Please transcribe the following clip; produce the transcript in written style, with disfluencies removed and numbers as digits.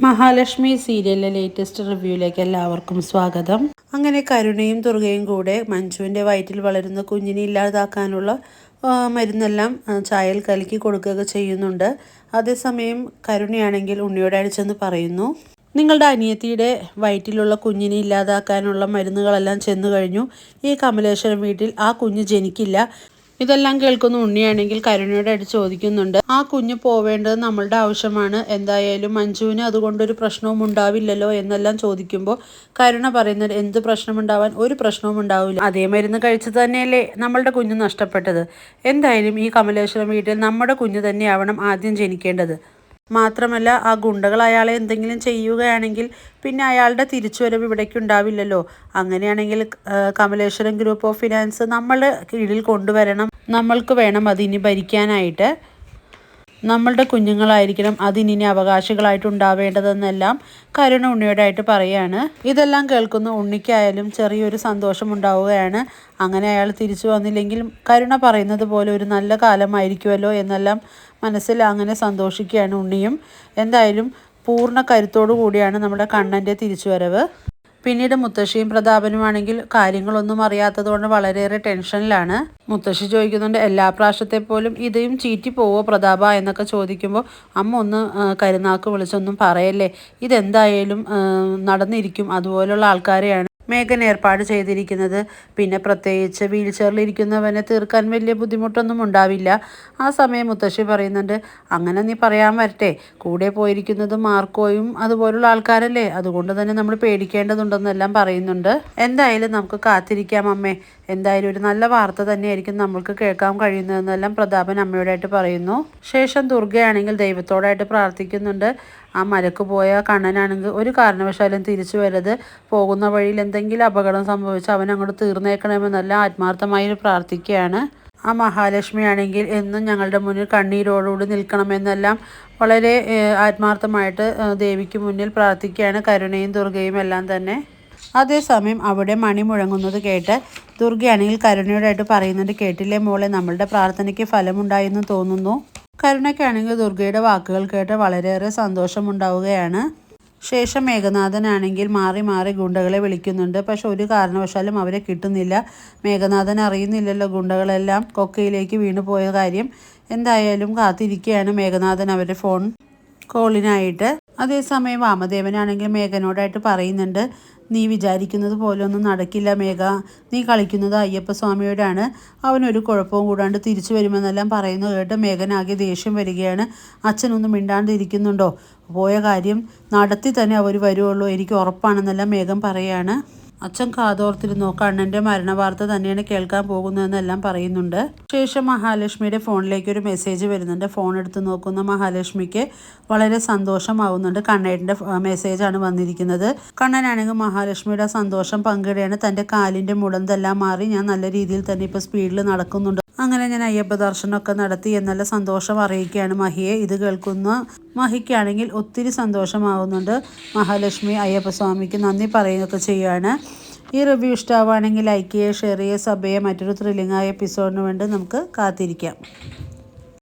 മഹാലക്ഷ്മി സീരിയലിലെ ലേറ്റസ്റ്റ് റിവ്യൂയിലേക്ക് എല്ലാവർക്കും സ്വാഗതം. അങ്ങനെ കരുണയും ദുർഗയും കൂടെ മഞ്ജുവിൻ്റെ വയറ്റിൽ വളരുന്ന കുഞ്ഞിനെ ഇല്ലാതാക്കാനുള്ള മരുന്നെല്ലാം ചായയിൽ കലക്കി കൊടുക്കുകയൊക്കെ ചെയ്യുന്നുണ്ട്. അതേസമയം കരുണയാണെങ്കിൽ ഉണ്ണിയോട് അടിച്ചെന്ന് പറയുന്നു, നിങ്ങളുടെ അനിയത്തിയുടെ വയറ്റിലുള്ള കുഞ്ഞിനെ ഇല്ലാതാക്കാനുള്ള മരുന്നുകളെല്ലാം ചെന്നു കഴിഞ്ഞു. ഈ കമലേശ്വരം വീട്ടിൽ ആ കുഞ്ഞ് ജനിക്കില്ല. ഇതെല്ലാം കേൾക്കുന്ന ഉണ്ണിയാണെങ്കിൽ കരുണയോട് അടിച്ച് ചോദിക്കുന്നുണ്ട്, ആ കുഞ്ഞ് പോവേണ്ടത് നമ്മളുടെ ആവശ്യമാണ്, എന്തായാലും മഞ്ജുവിന് അതുകൊണ്ടൊരു പ്രശ്നവും ഉണ്ടാവില്ലല്ലോ എന്നെല്ലാം ചോദിക്കുമ്പോൾ കരുണ പറയുന്നത്, എന്ത് പ്രശ്നമുണ്ടാവാൻ, ഒരു പ്രശ്നവും ഉണ്ടാവില്ല, അതേ മരുന്ന് കഴിച്ചു തന്നെയല്ലേ നമ്മളുടെ കുഞ്ഞ് നഷ്ടപ്പെട്ടത്. എന്തായാലും ഈ കമലേശ്വരം വീട്ടിൽ നമ്മുടെ കുഞ്ഞ് തന്നെയാവണം ആദ്യം ജനിക്കേണ്ടത്. മാത്രമല്ല ആ ഗുണ്ടകൾ അയാളെ എന്തെങ്കിലും ചെയ്യുകയാണെങ്കിൽ പിന്നെ അയാളുടെ തിരിച്ചുവരവ് ഇവിടേക്ക് ഉണ്ടാവില്ലല്ലോ. അങ്ങനെയാണെങ്കിൽ കമലേശ്വരം ഗ്രൂപ്പ് ഓഫ് ഫിനാൻസ് നമ്മളുടെ കീഴിൽ കൊണ്ടുവരണം. നമ്മൾക്ക് വേണം അതിനി ഭരിക്കാനായിട്ട്. നമ്മളുടെ കുഞ്ഞുങ്ങളായിരിക്കണം അതിനി അവകാശികളായിട്ടുണ്ടാവേണ്ടതെന്നെല്ലാം കരുണ ഉണ്ണിയോടായിട്ട് പറയാണ്. ഇതെല്ലാം കേൾക്കുന്ന ഉണ്ണിക്കായാലും ചെറിയൊരു സന്തോഷം ഉണ്ടാവുകയാണ്. അങ്ങനെ അയാൾ തിരിച്ചു വന്നില്ലെങ്കിലും കരുണ പറയുന്നത് പോലെ ഒരു നല്ല കാലമായിരിക്കുമല്ലോ എന്നെല്ലാം മനസ്സിൽ അങ്ങനെ സന്തോഷിക്കുകയാണ് ഉണ്ണിയും. എന്തായാലും പൂർണ്ണ കരുത്തോടു കൂടിയാണ് നമ്മുടെ കണ്ണൻ്റെ തിരിച്ചുവരവ്. പിന്നീട് മുത്തശ്ശിയും പ്രതാപനുമാണെങ്കിൽ കാര്യങ്ങളൊന്നും അറിയാത്തതുകൊണ്ട് വളരെയേറെ ടെൻഷനിലാണ്. മുത്തശ്ശി ചോദിക്കുന്നുണ്ട്, എല്ലാ പ്രാവശ്യത്തെ പോലും ഇതയും ചീറ്റി പോവോ പ്രതാപ എന്നൊക്കെ ചോദിക്കുമ്പോൾ അമ്മ ഒന്ന് കരുനാക്ക് വിളിച്ചൊന്നും പറയല്ലേ, ഇതെന്തായാലും നടന്നിരിക്കും. അതുപോലുള്ള ആൾക്കാരെയാണ് മേഘൻ ഏർപ്പാട് ചെയ്തിരിക്കുന്നത്. പിന്നെ പ്രത്യേകിച്ച് വീൽ ചെയറിലിരിക്കുന്നവനെ തീർക്കാൻ വലിയ ബുദ്ധിമുട്ടൊന്നും ഉണ്ടാവില്ല. ആ സമയം മുത്തശ്ശി പറയുന്നുണ്ട്, അങ്ങനെ നീ പറയാൻ വരട്ടെ, കൂടെ പോയിരിക്കുന്നത് മാർക്കോയും അതുപോലുള്ള ആൾക്കാരല്ലേ, അതുകൊണ്ട് തന്നെ നമ്മൾ പേടിക്കേണ്ടതുണ്ടെന്നെല്ലാം പറയുന്നുണ്ട്. എന്തായാലും നമുക്ക് കാത്തിരിക്കാം അമ്മേ, എന്തായാലും ഒരു നല്ല വാർത്ത തന്നെയായിരിക്കും നമ്മൾക്ക് കേൾക്കാൻ കഴിയുന്നതെന്നെല്ലാം പ്രതാപൻ അമ്മയോടായിട്ട് പറയുന്നു. ശേഷം ദുർഗയാണെങ്കിൽ ദൈവത്തോടായിട്ട് പ്രാർത്ഥിക്കുന്നുണ്ട്, ആ മലക്ക് പോയ കണ്ണനാണെങ്കിൽ ഒരു കാരണവശാലും തിരിച്ചു വരരുത്, പോകുന്ന വഴിയിൽ എന്തെങ്കിലും അപകടം സംഭവിച്ച് അവൻ അങ്ങോട്ട് തീർന്നേക്കണമെന്നെല്ലാം ആത്മാർത്ഥമായി പ്രാർത്ഥിക്കുകയാണ്. ആ മഹാലക്ഷ്മി ആണെങ്കിൽ എന്നും ഞങ്ങളുടെ മുന്നിൽ കണ്ണീരോടുകൂടി നിൽക്കണമെന്നെല്ലാം വളരെ ആത്മാർത്ഥമായിട്ട് ദേവിക്ക് മുന്നിൽ പ്രാർത്ഥിക്കുകയാണ് കരുണയും ദുർഗയും എല്ലാം തന്നെ. അതേസമയം അവിടെ മണി മുഴങ്ങുന്നത് കേട്ട് ദുർഗയാണെങ്കിൽ കരുണയോടായിട്ട് പറയുന്നുണ്ട്, കേട്ടില്ലേ മോളെ, നമ്മളുടെ പ്രാർത്ഥനയ്ക്ക് ഫലമുണ്ടായെന്ന് തോന്നുന്നു. കരുണയ്ക്കാണെങ്കിൽ ദുർഗയുടെ വാക്കുകൾ കേട്ട് വളരെയേറെ സന്തോഷമുണ്ടാവുകയാണ്. ശേഷം മേഘനാഥനാണെങ്കിൽ മാറി മാറി ഗുണ്ടകളെ വിളിക്കുന്നുണ്ട്. പക്ഷെ ഒരു കാരണവശാലും അവരെ കിട്ടുന്നില്ല. മേഘനാഥൻ അറിയുന്നില്ലല്ലോ ഗുണ്ടകളെല്ലാം കൊക്കയിലേക്ക് വീണു പോയ കാര്യം. എന്തായാലും കാത്തിരിക്കുകയാണ് മേഘനാഥൻ അവരുടെ ഫോൺ കോളിനായിട്ട്. അതേസമയം വാമദേവനാണെങ്കിൽ മേഘനോടായിട്ട് പറയുന്നുണ്ട്, നീ വിചാരിക്കുന്നത് പോലെ ഒന്നും നടക്കില്ല മേഘ, നീ കളിക്കുന്നത് അയ്യപ്പസ്വാമിയോടാണ്, അവനൊരു കുഴപ്പവും കൂടാണ്ട് തിരിച്ചു വരുമെന്നെല്ലാം പറയുന്നത് കേട്ട് മേഘനാകെ ദേഷ്യം വരികയാണ്. അച്ഛനൊന്നും മിണ്ടാണ്ടിരിക്കുന്നുണ്ടോ, പോയ കാര്യം നടത്തി തന്നെ അവർ വരുവുള്ളൂ, എനിക്ക് ഉറപ്പാണെന്നെല്ലാം മേഘം പറയാണ്. അച്ഛൻ കാതോർത്തിരുന്നോ, കണ്ണൻ്റെ മരണവാർത്ത തന്നെയാണ് കേൾക്കാൻ പോകുന്നതെന്നെല്ലാം പറയുന്നുണ്ട്. ശേഷം മഹാലക്ഷ്മിയുടെ ഫോണിലേക്ക് ഒരു മെസ്സേജ് വരുന്നുണ്ട്. ഫോൺ എടുത്ത് നോക്കുന്ന മഹാലക്ഷ്മിക്ക് വളരെ സന്തോഷമാവുന്നുണ്ട്. കണ്ണേട്ടൻ്റെ മെസ്സേജാണ് വന്നിരിക്കുന്നത്. കണ്ണനാണെങ്കിൽ മഹാലക്ഷ്മിയുടെ സന്തോഷം പങ്കിടുകയാണ്. തൻ്റെ കാലിൻ്റെ മുടന്തെല്ലാം മാറി, ഞാൻ നല്ല രീതിയിൽ തന്നെ ഇപ്പോൾ സ്പീഡിൽ നടക്കുന്നുണ്ട്, അങ്ങനെ ഞാൻ അയ്യപ്പ ദർശനമൊക്കെ നടത്തി എന്നുള്ള സന്തോഷം അറിയിക്കുകയാണ് മഹിയെ. ഇത് കേൾക്കുന്ന മഹിക്കാണെങ്കിൽ ഒത്തിരി സന്തോഷമാവുന്നുണ്ട്. മഹാലക്ഷ്മി അയ്യപ്പസ്വാമിക്ക് നന്ദി പറയുകയൊക്കെ ചെയ്യുകയാണ്. ഈ റിവ്യൂ ഇഷ്ടമാവുകയാണെങ്കിൽ ലൈക്ക് ചെയ്യുക, ഷെയർ ചെയ്യുക, സബ് ചെയ്യുക. മറ്റൊരു ത്രില്ലിംഗ് ആയ എപ്പിസോഡിന് വേണ്ടി നമുക്ക് കാത്തിരിക്കാം.